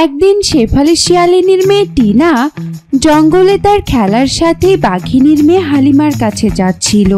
একদিন শেফালি শিয়ালিনীর মেয়ে টিনা জঙ্গলে তার খেলার সাথে বাঘিনীর মেয়ে হালিমার কাছে যাচ্ছিল।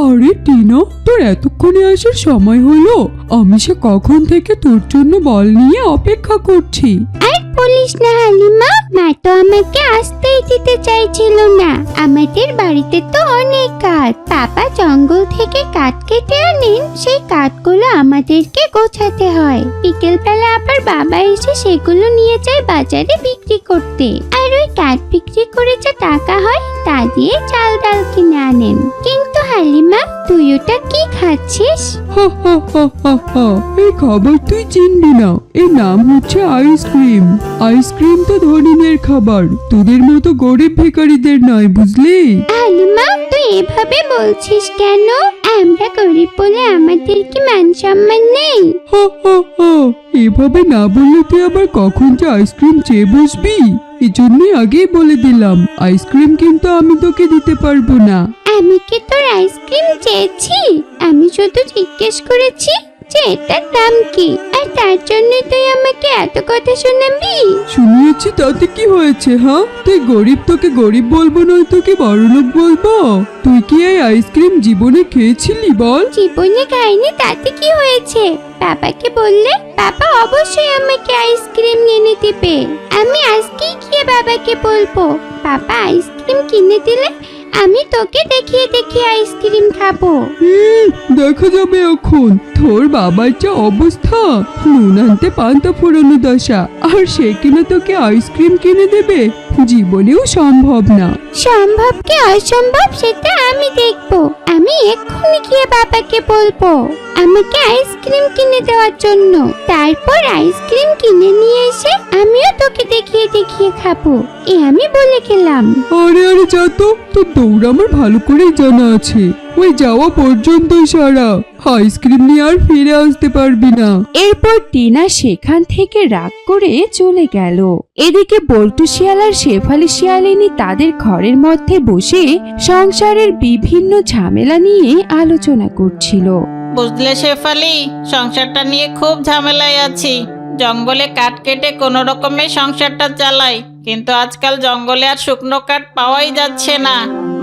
আরে টিনা, তোর এতক্ষণে আসার সময় হলো? আমি সে কখন থেকে তোর জন্য বল নিয়ে অপেক্ষা করছি। আর বলিস না হালিমা, মা তো আমাকে আসতেই দিতে চাইছিল না। আমাদের বাড়িতে তো অনেক কাঠ, পাপা জঙ্গল থেকে কাঠ কেটে আনেন, সেই কাঠগুলো আমাদেরকে গোছাতে হয়। বিকেল বেলা আবার বাবা এসে সেগুলো নিয়ে যায় বাজারে বিক্রি করতে, আর ওই কাঠ বিক্রি করে যে টাকা হয় তা দিয়ে চাল ডাল কিনে আনেন। কিন্তু হালিমা, তুই ওটা কি খাচ্ছিস? হা হা হা হা হা, এই খাবার তুই চিনবি না। এর নাম হচ্ছে আইসক্রিম। আইসক্রিম তো ধনীদের খাবার, তোদের মতো গরিব ভিখারিদের নয়, বুঝলি? হালিমা, তুই এভাবে বলছিস কেন? আমরা গরিব বলে আমাদের কি মান সম্মান নেই? হা হা হা, এভাবে না বললে তুই আবার কখন যে আইসক্রিম চেয়ে বসবি। এজন্যই আগেই বলে দিলাম, আইসক্রিম কিন্তু আমি তোকে দিতে পারবো না। আমি কি তোর আইসক্রিম চেয়েছি? আমি শুধু জিজ্ঞেস করেছি যে এটার দাম কি, আর তার জন্য তুই আমাকে এত কথা শোনাবি? শুনিয়েছি, তাতে কি হয়েছে? হ্যাঁ, তুই গরিব, তোকে গরিব বলবো নয় তোকে বড়লোক বলবো? তুই কি এই আইসক্রিম জীবনে খেয়েছিলি বল? জীবনে খাইনি, তাতে কি হয়েছে? বাবাকে বললে বাবা অবশ্যই আমাকে আইসক্রিম এনে দিবে। আমি আজকেই গিয়ে বাবাকে বলবো। বাবা আইসক্রিম কিনে দিলে আমি তোকে দেখিয়ে দেখিয়ে আইসক্রিম খাবো। দেখা যাবে এখন। তোর বাবার যা অবস্থা, নুন আনতে পান্তা ফোড়ানো দশা, আর সে কিনা তোকে আইসক্রিম কিনে দেবে? জীবনেও সম্ভব না। সম্ভব কি অসম্ভব সেটা আমি দেখবো। আমি এক্ষুনি গিয়ে বাবাকে বলবো আমাকে আইসক্রিম কিনে দেওয়ার জন্য। তারপর আইসক্রিম কিনে নিয়ে এসে আমিও তোকে দেখিয়ে দেখিয়ে খাবো, এ আমি বলে গেলাম। আরে আরে যা তো, তোর দৌড় আমার ভালো করেই জানা আছে। ওই যাওয়া পর্যন্তই সারা, আইসক্রিম নিয়ে আর ফিরে আসতে পারবি না। এরপর টিনা সেখান থেকে রাগ করে চলে গেল। এদিকে বল্টু শিয়াল আর শেফালি শিয়ালিনী তাদের ঘরের মধ্যে বসে সংসারের বিভিন্ন ঝামেলা নিয়ে আলোচনা করছিল। বুঝলে শেফালি, সংসারটা নিয়ে খুব ঝামেলায় আছি। জঙ্গলে কাঠ কেটে কোনো রকমে সংসারটা চালাই, কিন্তু আজকাল জঙ্গলে আর শুকনো কাঠ পাওয়াই যাচ্ছে না।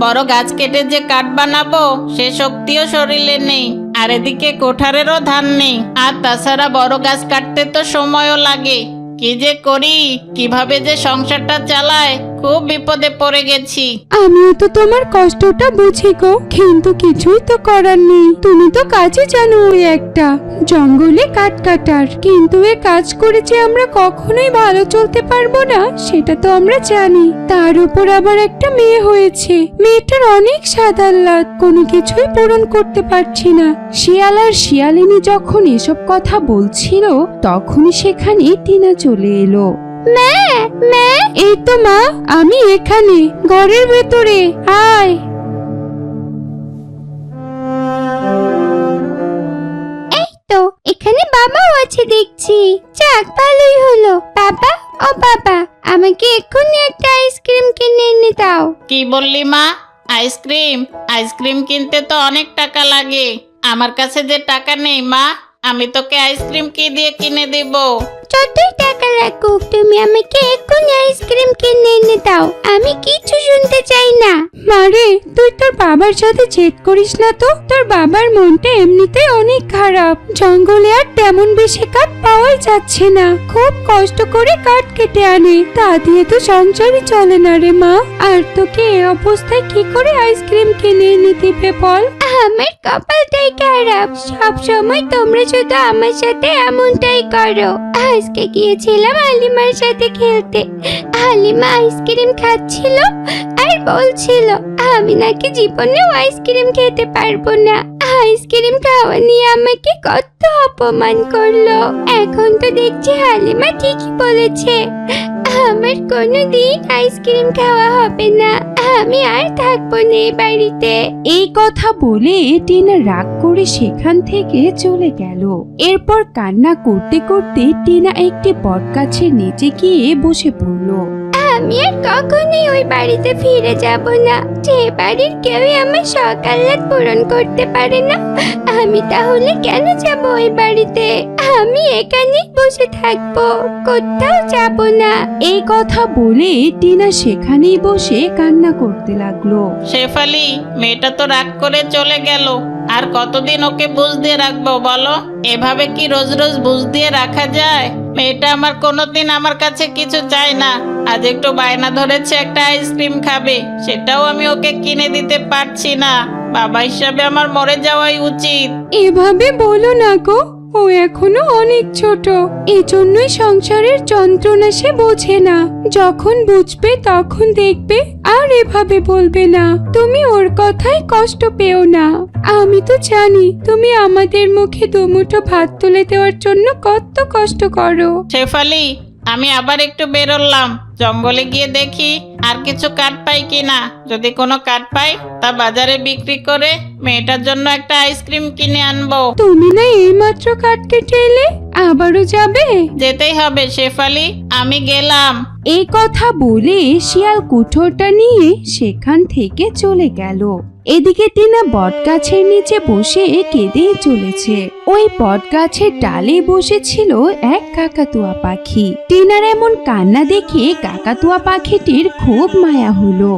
বড় গাছ কেটে যে কাঠ বানাবো সে শক্তিও শরীরে নেই, আর এদিকে কোঠারেরও ধান নেই। আর তাছাড়া বড় গাছ কাটতে তো সময়ও লাগে। কি যে করি, কিভাবে যে সংসারটা চালায়, খুব বিপদে পড়ে গেছি। আমিও তো তোমার কষ্টটা বুঝি গো, কিন্তু কিছুই তো করার নেই। তুমি তো কাজে জানো ওই একটা জঙ্গলে কাঠ কাটার, কিন্তু এ কাজ করে যে আমরা কখনোই ভালো চলতে পারবো না সেটা তো আমরা জানি। তার উপর আবার একটা মেয়ে হয়েছে, মেয়েটার অনেক স্বাদ আহ্লাদ, কোনো কিছুই পূরণ করতে পারছি না। শিয়াল আর শিয়ালিনী যখন এসব কথা বলছিল তখনই সেখানে টিনা চলে এলো। মা, মা, এই তো মা, আমি এখানে ঘরের ভেতরে, আয়। এই তো এখানে বাবাও আছে দেখছি। যাক, ভালোই হলো। বাবা, ও বাবা, আমাকে এক্ষুনি একটা আইসক্রিম কিনে এনে দাও। কি বললি মা? আইসক্রিম? আইসক্রিম কিনতে তো অনেক টাকা লাগে। আমার কাছে যে টাকা নেই মা, আমি তোকে আইসক্রিম কি দিয়ে কিনে দিব? যতই টাকা লাগুক, তুমি আমাকে এক্ষুনি আইসক্রিম কিনে এনে দাও। আমি কিছু শুনতে চাই না। মারে, তুই তোর বাবার সাথে জেদ করিস না তো। তোর বাবার মনটা এমনিতেই অনেক খারাপ। জঙ্গলে আর তেমন বেশি কাঠ পাওয়াই যাচ্ছে না, খুব কষ্ট করে কাঠ কেটে আনে, তা দিয়ে তো সংসারই চলে না রে মা। আর তোকে এই অবস্থায় কি করে আইসক্রিম কিনে এনে দিবে বল? আমার কপালটাই খারাপ, সব সময় তোমরা শুধু আমার সাথে এমনটাই করো। আজকে গিয়েছিলাম হালিমার সাথে খেলতে। হালিমা আইসক্রিম খাচ্ছিল আর বলছিল আমি নাকি জীবনেও আইসক্রিম খেতে পারবো না। আইসক্রিম খাওয়া নিয়ে আমাকে কত অপমান করলো। এখন তো দেখছি হালিমা ঠিকই বলেছে, আমার কোনোদিন আইসক্রিম খাওয়া হবে না। আমি আর থাকবো না এই বাড়িতে। এই কথা বলে টিনা রাগ করে সেখান থেকে চলে গেল। এরপর কান্না করতে করতে টিনা একটি বটগাছের নিচে গিয়ে বসে পড়ল। আমি আর কখনোই ওই বাড়িতে ফিরে যাব না। যে বাড়ির কেউই আমার সকালাত পূরণ করতে পারে না, আমি তাহলে কেন যাব ওই বাড়িতে? আমি এখানেই বসে থাকবো, কোথাও যাব না। এই কথা বলে টিনা সেখানেই বসে কান্না করতে লাগলো। শেফালি, মেয়েটা তো রাগ করে চলে গেল, আর কতদিন ওকে বুঝ দিয়ে রাখবো বলো? এভাবে কি রোজ রোজ বুঝ দিয়ে রাখা যায়? মেয়েটা আমার কোনোদিন আমার কাছে কিছু চায় না। আজ একটু বায়না ধরেছে একটা আইসক্রিম খাবে, সেটাও আমি ওকে কিনে দিতে পারছি না। বাবা হিসাবে আমার মরে যাওয়াই উচিত। এভাবে বলো না গো, ও এখনো অনেক ছোট, এজন্যই সংসারের যন্ত্রণা সে বোঝে না। যখন বুঝবে তখন দেখবে আর এভাবে বলবে না। তুমি ওর কথায় কষ্ট পেও না। আমি তো জানি তুমি আমাদের মুখে দুমুঠো ভাত তুলে দেওয়ার জন্য কত কষ্ট করো। শেফালি, আমি আবার একটু বেরোলাম, জঙ্গলে গিয়ে দেখি আর কিছু কাঠ পাই কিনা। যদি কোনো কাঠ পাই তা বাজারে বিক্রি করে মেয়েটার জন্য একটা আইসক্রিম কিনে আনবো। তুমি না এইমাত্র কাঠ কেটে এলে, আবারও যাবে? যেতেই হবে শেফালি, আমি গেলাম। এই কথা বলে শিয়াল কুঠোরটা নিয়ে সেখান থেকে চলে গেল। এদিকে টিনা বটগাছের নিচে বসে কেঁদেই চলেছে। ওই বটগাছের ডালে বসেছিল এক কাকাতুয়া পাখি। টিনার এমন কান্না দেখে কাকাতুয়া পাখিটির খুব মায়া হলো।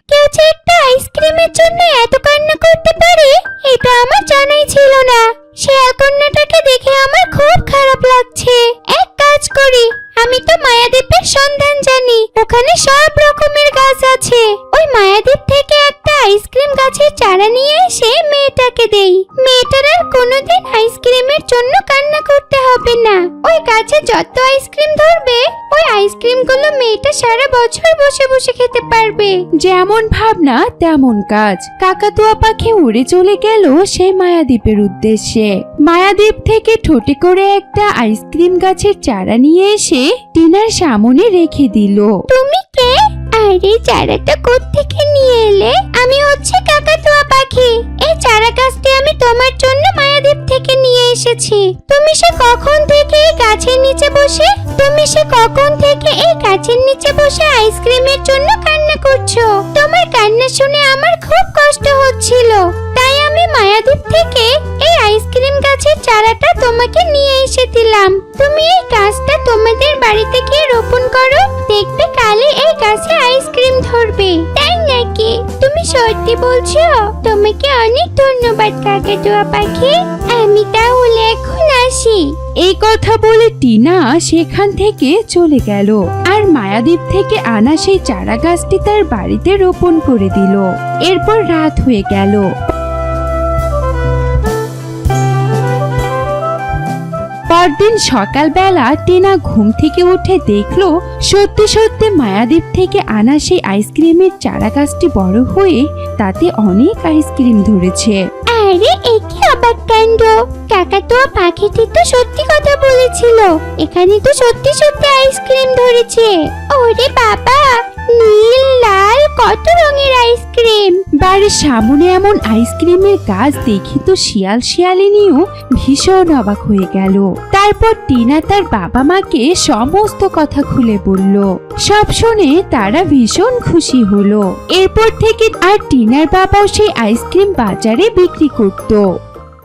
কেউ যে একটা আইসক্রিমের জন্য এত কান্না করতে পারে, এটা আমার জানাই ছিল না। শিয়াল কন্যাটাকে দেখে আমার খুব খারাপ লাগছে। এক কাজ করি, আমি তো মায়াদ্বীপের সন্ধান জানি, ওখানে সব রকমের গাছ আছে। ওই মায়াদ্বীপ থেকে একটা আইসক্রিম গাছের চারা নিয়ে এসে মেয়েটাকে দেই। মেয়েটার আর কোনোদিন আইসক্রিমের জন্য কান্না করতে হবে না। ওই গাছে যত আইসক্রিম ধরবে, ওই আইসক্রিমগুলো মেয়েটা সারা বছর বসে বসে খেতে পারবে। যেমন ভাবনা তেমন কাজ। কাকাতুয়া পাখি উড়ে চলে গেল সেই মায়াদ্বীপের উদ্দেশ্যে। মায়াদ্বীপ থেকে ঠোঁটে করে একটা আইসক্রিম গাছের চারা নিয়ে এসে টিনার সামনে রেখে দিল। তুমি কে? আর এই চারাটা কোত্থেকে নিয়ে এলে? আমি হচ্ছে কাকাতুয়া পাখি। এই চারা গাছটি আমি তোমার জন্য মায়াদ্বীপ থেকে নিয়ে এসেছি। তুমি সে কখন থেকে এই গাছের নিচে বসে আইসক্রিমের জন্য কান্না করছো? তোমার কান্না শুনে আমার খুব কষ্ট হচ্ছিল, তাই আমি মায়াদ্বীপ থেকে এই আইসক্রিম গাছের চারাটা তোমাকে নিয়ে এসে দিলাম। তুমি এই গাছটা তোমাদের বাড়িতে গিয়ে রোপণ করো, দেখবে কালে এই গাছে আইসক্রিম ধরবে। তাই নাকি? তুমি সত্যি বলছো? তোমাকে অনেক ধন্যবাদ কাকাতুয়া পাখি। আমি তাহলে এখন আসি। এই কথা বলে টিনা সেখান থেকে চলে গেল আর মায়াদ্বীপ থেকে আনা সেই চারা গাছটি তার বাড়িতে রোপণ করে দিল। এরপর রাত হয়ে গেল। পরদিন সকালবেলা টিনা ঘুম থেকে উঠে দেখলো সত্যি সত্যি মায়াদ্বীপ থেকে আনা সেই আইসক্রিমের চারা গাছটি বড় হয়ে তাতে অনেক আইসক্রিম ধরেছে। আরে এ কি অবাক কাণ্ড! কাকাতুয়া পাখিটি তো সত্যি কথা বলেছিল, এখানে তো সত্যি সত্যি আইসক্রিম ধরেছে। ওরে বাবা, নীল লাল কত রঙের আইসক্রিম! বাড়ির সামনে এমন আইসক্রিমের গাছ দেখে তো শিয়াল শিয়ালিনীও ভীষণ অবাক হয়ে গেল। তারপর টিনা তার বাবা মাকে সমস্ত কথা খুলে বলল। সব শুনে তারা ভীষণ খুশি হলো। এরপর থেকে আর টিনার বাবাও সেই আইসক্রিম বাজারে বিক্রি করত।